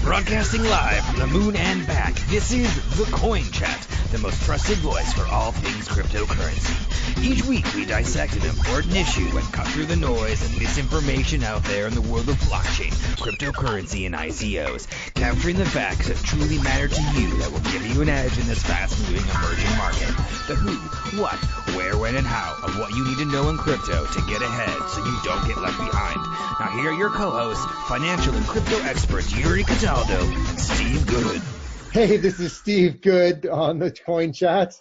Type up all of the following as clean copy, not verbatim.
Broadcasting live from the moon and back, this is The Coin Chat, the most trusted voice for all things cryptocurrency. Each week we dissect an important issue and cut through the noise and misinformation out there in the world of blockchain, cryptocurrency, and ICOs, capturing the facts that truly matter to you that will give you an edge in this fast-moving emerging market. The who, what, where, when, and how of what you need to know in crypto to get ahead so you don't get left behind. Now here are your co-hosts, financial and crypto experts Yuri Cataldo and Steve Good. Hey, this is Steve Good on the Coin Chat.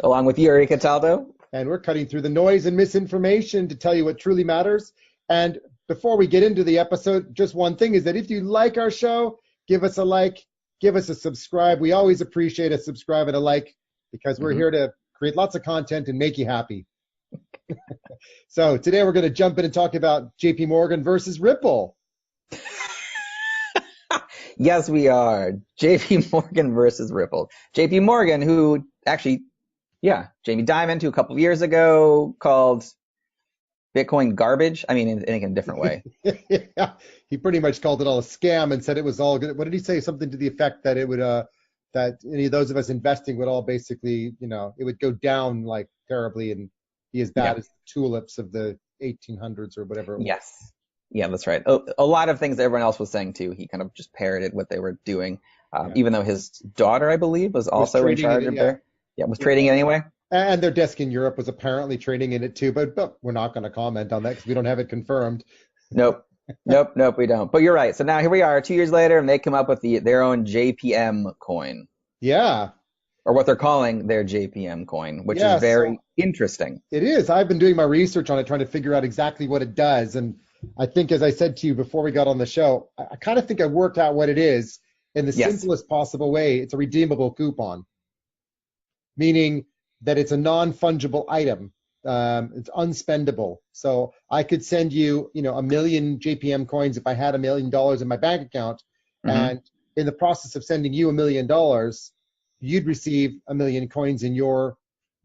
Along with Yuri Cataldo. And we're cutting through the noise and misinformation to tell you what truly matters. And before we get into the episode, just one thing is that if you like our show, give us a like, give us a subscribe. We always appreciate a subscribe and a like because we're here to create lots of content and make you happy. So today we're going to jump in and talk about JPMorgan versus Ripple. Yes, we are. JPMorgan versus Ripple. JPMorgan, who actually, Jamie Dimon, who a couple of years ago called Bitcoin garbage. I mean, in a different way. Yeah, he pretty much called it all a scam and said it was all good. What did he say? Something to the effect that it would, that any of those of us investing would all basically, it would go down like terribly and be as bad as the tulips of the 1800s or whatever it was. Yes. Yeah, that's right. A lot of things that everyone else was saying too. He kind of just parroted what they were doing, even though his daughter, I believe, was also in charge of their. Yeah, was trading anyway. And their desk in Europe was apparently trading in it too, but we're not going to comment on that because we don't have it confirmed. Nope, we don't. But you're right. So now here we are 2 years later, and they come up with their own JPM coin. Yeah. Or what they're calling their JPM coin, which is very interesting. It is. I've been doing my research on it, trying to figure out exactly what it does. And I think, as I said to you before we got on the show, I kind of think I worked out what it is in the simplest possible way. It's a redeemable coupon, meaning that it's a non-fungible item. It's unspendable. So I could send you, 1 million JPM coins if I had $1 million in my bank account. And in the process of sending you $1 million, you'd receive 1 million coins in your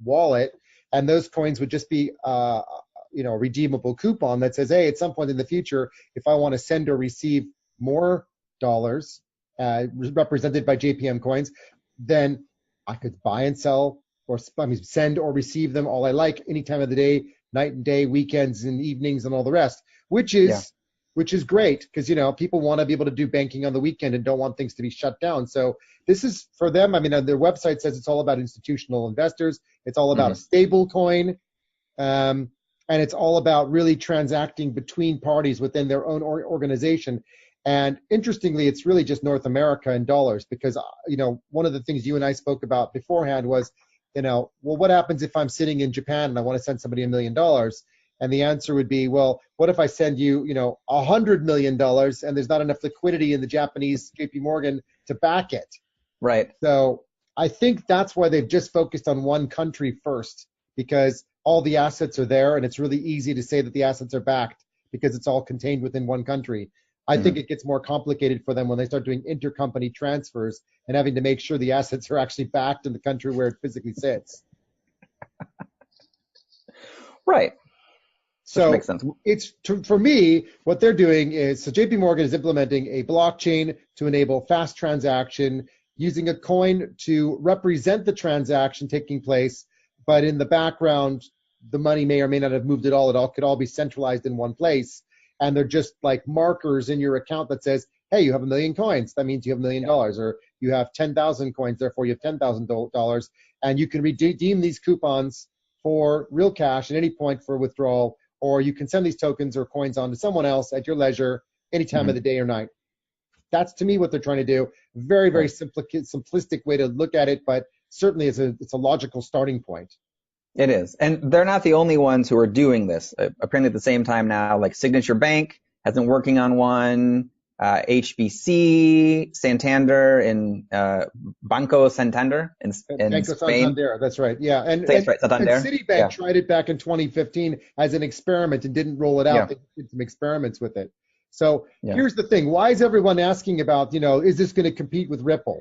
wallet. And those coins would just be, a redeemable coupon that says, hey, at some point in the future, if I want to send or receive more dollars represented by JPM coins, then I could buy and sell or send or receive them all I like any time of the day, night and day, weekends and evenings and all the rest, which is great because, people want to be able to do banking on the weekend and don't want things to be shut down. So this is for them. I mean, their website says it's all about institutional investors. It's all about a stable coin. And it's all about really transacting between parties within their own organization. And interestingly, it's really just North America in dollars because, one of the things you and I spoke about beforehand was, well, what happens if I'm sitting in Japan and I want to send somebody $1 million? And the answer would be, well, what if I send you, $100 million and there's not enough liquidity in the Japanese JPMorgan to back it? Right. So I think that's why they've just focused on one country first, because all the assets are there and it's really easy to say that the assets are backed because it's all contained within one country. I think it gets more complicated for them when they start doing intercompany transfers and having to make sure the assets are actually backed in the country where it physically sits. Right. So makes sense. For me, what they're doing is, so JPMorgan is implementing a blockchain to enable fast transaction using a coin to represent the transaction taking place, but in the background, the money may or may not have moved at all. It could all be centralized in one place. And they're just like markers in your account that says, hey, you have 1 million coins. That means you have $1 million. Or you have 10,000 coins, therefore you have $10,000. And you can redeem these coupons for real cash at any point for withdrawal, or you can send these tokens or coins on to someone else at your leisure any time of the day or night. That's, to me, what they're trying to do. Very, very simplistic way to look at it, but certainly it's a logical starting point. It is. And they're not the only ones who are doing this. Apparently at the same time now, like Signature Bank has been working on one, HBC, Santander, and Banco Santander in Banco Spain. Santander, that's right. Yeah. And Santander. Citibank tried it back in 2015 as an experiment and didn't roll it out. Yeah. They did some experiments with it. So here's the thing. Why is everyone asking about, is this going to compete with Ripple?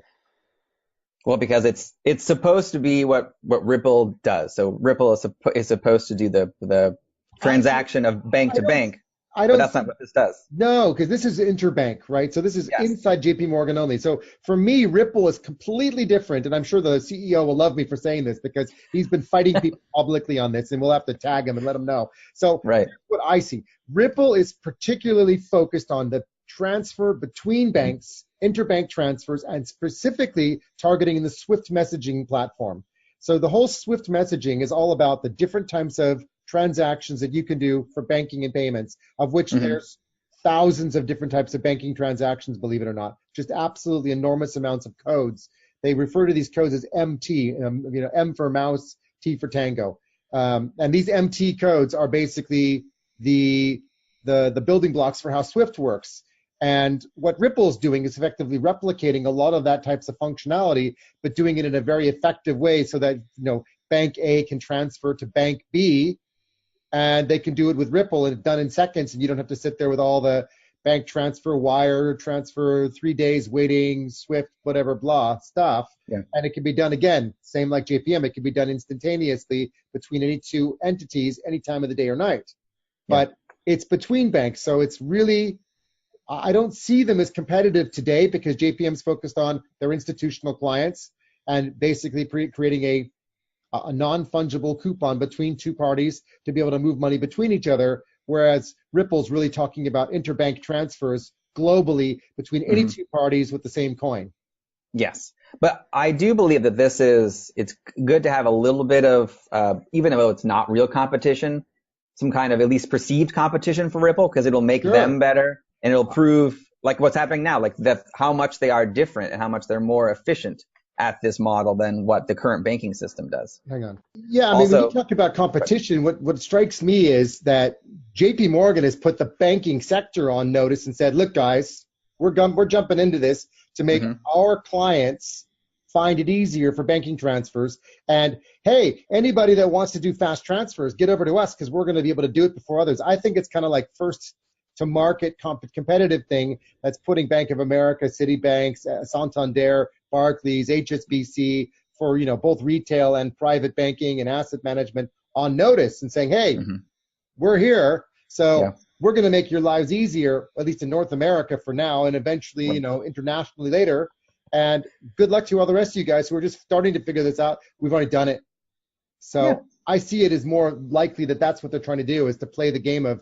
Well, because it's supposed to be what Ripple does. So Ripple is supposed to do the transaction of bank to bank. I But don't that's not what this does. No, because this is interbank, right? So this is Yes. inside JPMorgan only. So for me, Ripple is completely different, and I'm sure the CEO will love me for saying this because he's been fighting people publicly on this, and we'll have to tag him and let him know. So Right. what I see, Ripple is particularly focused on the transfer between banks, interbank transfers, and specifically targeting the Swift messaging platform. So the whole Swift messaging is all about the different types of transactions that you can do for banking and payments, of which there's thousands of different types of banking transactions, believe it or not, just absolutely enormous amounts of codes. They refer to these codes as MT, M for mouse, T for tango. And these MT codes are basically the building blocks for how Swift works. And what Ripple is doing is effectively replicating a lot of that types of functionality, but doing it in a very effective way so that bank A can transfer to bank B, and they can do it with Ripple, and it's done in seconds, and you don't have to sit there with all the bank transfer, wire transfer, 3 days waiting, Swift, whatever, blah stuff. Yeah. And it can be done again, same like JPM. It can be done instantaneously between any two entities, any time of the day or night. But it's between banks, so it's really, I don't see them as competitive today because JPM's focused on their institutional clients and basically creating a non-fungible coupon between two parties to be able to move money between each other, whereas Ripple's really talking about interbank transfers globally between any two parties with the same coin. Yes. But I do believe that it's good to have a little bit of, even though it's not real competition, some kind of at least perceived competition for Ripple, because it'll make them better, and it'll prove, like what's happening now, like how much they are different and how much they're more efficient at this model than what the current banking system does. Hang on. Yeah, I mean, when you talk about competition, what strikes me is that JP Morgan has put the banking sector on notice and said, look, guys, we're jumping into this to make our clients find it easier for banking transfers. And hey, anybody that wants to do fast transfers, get over to us because we're going to be able to do it before others. I think it's kind of like first to market competitive thing that's putting Bank of America, Citibank, Santander, Barclays, HSBC for both retail and private banking and asset management on notice and saying, hey, we're here, so we're going to make your lives easier, at least in North America for now, and eventually internationally later. And good luck to all the rest of you guys who are just starting to figure this out. We've already done it. So I see it as more likely that that's what they're trying to do, is to play the game of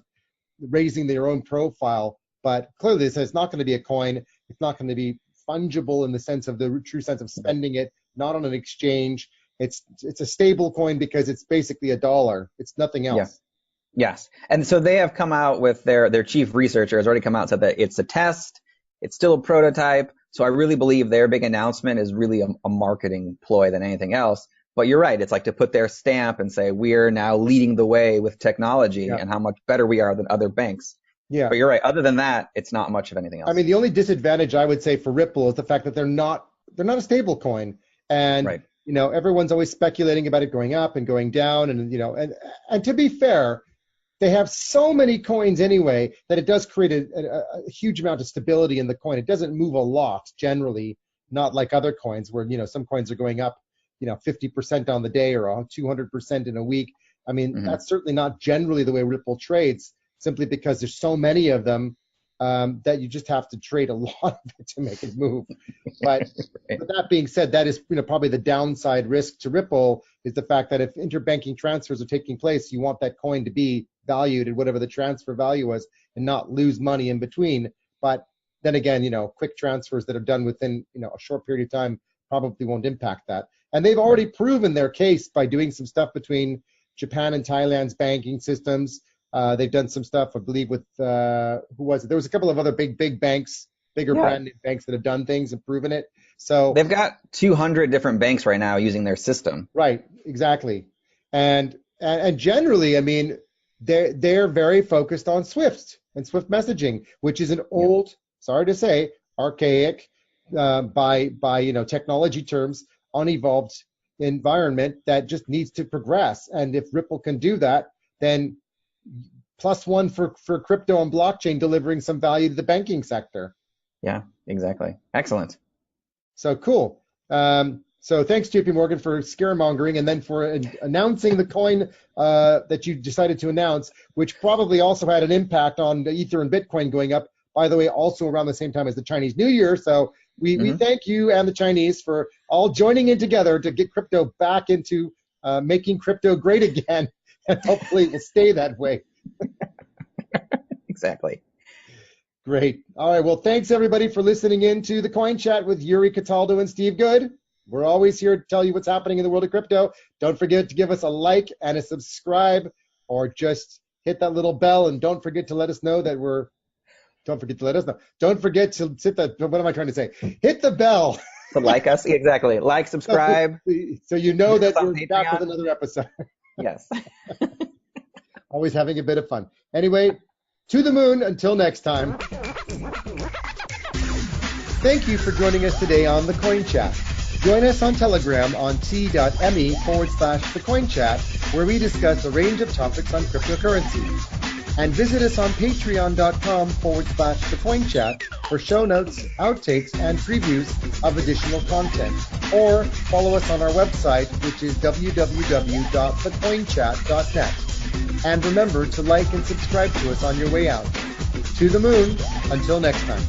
raising their own profile. But clearly it's not going to be a coin. It's not going to be fungible in the sense of the true sense of spending it, not on an exchange. It's a stable coin because it's basically a dollar. It's nothing else. Yes. And so they have come out with their chief researcher has already come out and said that it's a test. It's still a prototype. So I really believe their big announcement is really a marketing ploy than anything else. But you're right. It's like to put their stamp and say, we're now leading the way with technology and how much better we are than other banks. Yeah. But you're right. Other than that, it's not much of anything else. I mean, the only disadvantage I would say for Ripple is the fact that they're not a stable coin. And, everyone's always speculating about it going up and going down. And to be fair, they have so many coins anyway that it does create a huge amount of stability in the coin. It doesn't move a lot generally, not like other coins where, some coins are going up, 50% on the day or 200% in a week. I mean, that's certainly not generally the way Ripple trades, simply because there's so many of them that you just have to trade a lot of it to make it move. But, but that being said, that is probably the downside risk to Ripple, is the fact that if interbanking transfers are taking place, you want that coin to be valued at whatever the transfer value was and not lose money in between. But then again, quick transfers that are done within a short period of time probably won't impact that. And they've already proven their case by doing some stuff between Japan and Thailand's banking systems. They've done some stuff, I believe, with who was it? There was a couple of other big banks, bigger brand name banks that have done things and proven it. So they've got 200 different banks right now using their system. Right, exactly. And generally, I mean, they're very focused on Swift and Swift messaging, which is an old, sorry to say, archaic, by technology terms, unevolved environment that just needs to progress. And if Ripple can do that, then +1 for crypto and blockchain delivering some value to the banking sector. Yeah, exactly. Excellent. So cool. So thanks, JPMorgan, for scaremongering and then for announcing the coin that you decided to announce, which probably also had an impact on the Ether and Bitcoin going up, by the way, also around the same time as the Chinese New Year. So we thank you and the Chinese for all joining in together to get crypto back into making crypto great again, and hopefully it will stay that way. Exactly. Great. All right. Well, thanks, everybody, for listening in to the Coin Chat with Yuri Cataldo and Steve Good. We're always here to tell you what's happening in the world of crypto. Don't forget to give us a like and a subscribe, or just hit that little bell, and don't forget to let us know that we're Don't forget to let us know. Don't forget to hit the, what am I trying to say? Hit the bell. To like us, exactly. Like, subscribe. So you know that we're back with another episode. Yes. Always having a bit of fun. Anyway, to the moon until next time. Thank you for joining us today on The Coin Chat. Join us on Telegram on t.me/thecoinchat, where we discuss a range of topics on cryptocurrency. And visit us on patreon.com/thecoinchat for show notes, outtakes, and previews of additional content. Or follow us on our website, which is www.thecoinchat.net. And remember to like and subscribe to us on your way out. To the moon, until next time.